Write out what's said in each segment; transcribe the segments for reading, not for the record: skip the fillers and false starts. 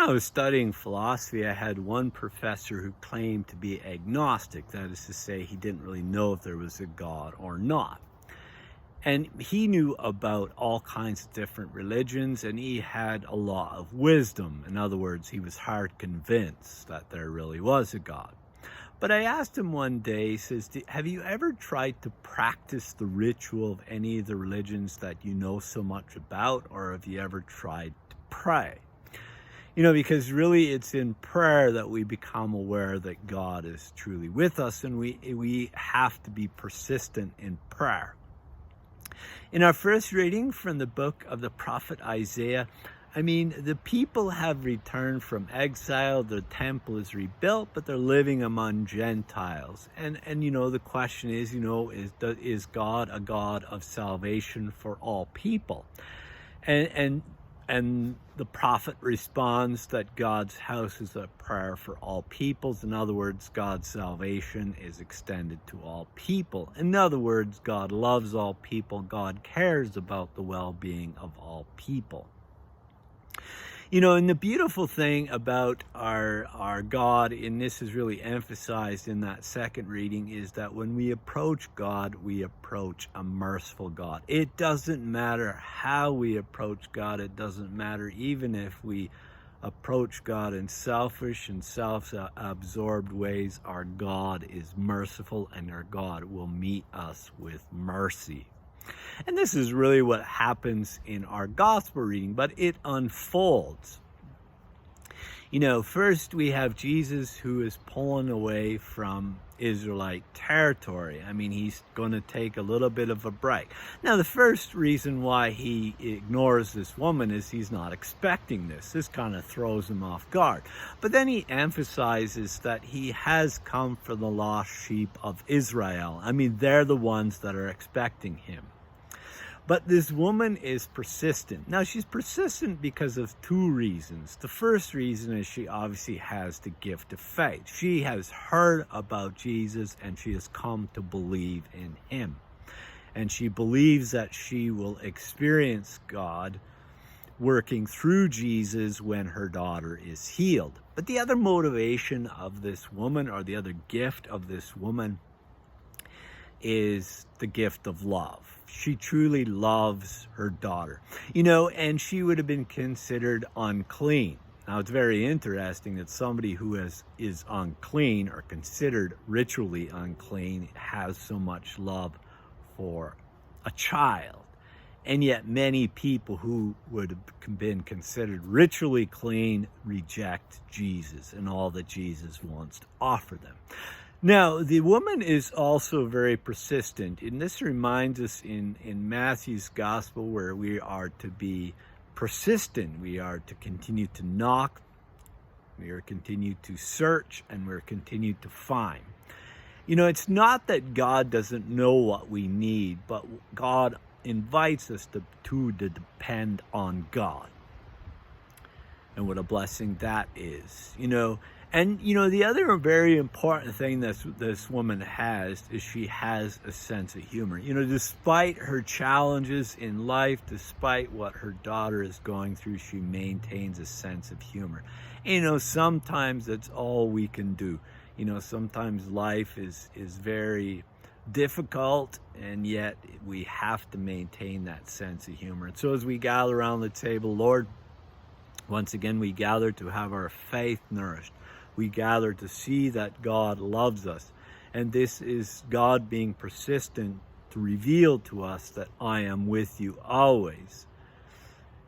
I was studying philosophy, I had one professor who claimed to be agnostic. That is to say, he didn't really know if there was a God or not. And he knew about all kinds of different religions, and he had a lot of wisdom. In other words, he was hard convinced that there really was a God. But I asked him one day, he says, have you ever tried to practice the ritual of any of the religions that you know so much about, or have you ever tried to pray? Because really it's in prayer that we become aware that God is truly with us, and we have to be persistent in prayer. In our first reading from the book of the prophet Isaiah, the people have returned from exile, the temple is rebuilt, but they're living among Gentiles. And the question is God a God of salvation for all people? And the prophet responds that God's house is a prayer for all peoples. In other words, God's salvation is extended to all people. In other words, God loves all people. God cares about the well-being of all people. And the beautiful thing about our God, and this is really emphasized in that second reading, is that when we approach God, we approach a merciful God. It doesn't matter how we approach God. It doesn't matter even if we approach God in selfish and self-absorbed ways. Our God is merciful, and our God will meet us with mercy. And this is really what happens in our gospel reading, but it unfolds. First we have Jesus, who is pulling away from Israelite territory. He's going to take a little bit of a break. Now, the first reason why he ignores this woman is he's not expecting this. This kind of throws him off guard. But then he emphasizes that he has come for the lost sheep of Israel. They're the ones that are expecting him. But this woman is persistent. Now, she's persistent because of two reasons. The first reason is she obviously has the gift of faith. She has heard about Jesus, and she has come to believe in him. And she believes that she will experience God working through Jesus when her daughter is healed. But the other motivation of this woman, or the other gift of this woman, is the gift of love. She truly loves her daughter, and she would have been considered unclean. Now, it's very interesting that somebody who is unclean, or considered ritually unclean, has so much love for a child. And yet many people who would have been considered ritually clean reject Jesus and all that Jesus wants to offer them. Now, the woman is also very persistent, and this reminds us in Matthew's gospel, where we are to be persistent. We are to continue to knock, we are to continue to search, and we're continue to find. It's not that God doesn't know what we need, but God invites us to depend on God. And what a blessing that is, And, the other very important thing that this woman has is she has a sense of humor. Despite her challenges in life, despite what her daughter is going through, she maintains a sense of humor. And, sometimes that's all we can do. Sometimes life is very difficult, and yet we have to maintain that sense of humor. And so as we gather around the table, Lord, once again, we gather to have our faith nourished. We gather to see that God loves us. And this is God being persistent to reveal to us that I am with you always.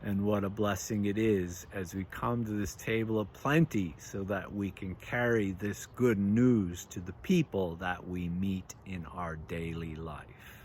And what a blessing it is as we come to this table of plenty, so that we can carry this good news to the people that we meet in our daily life.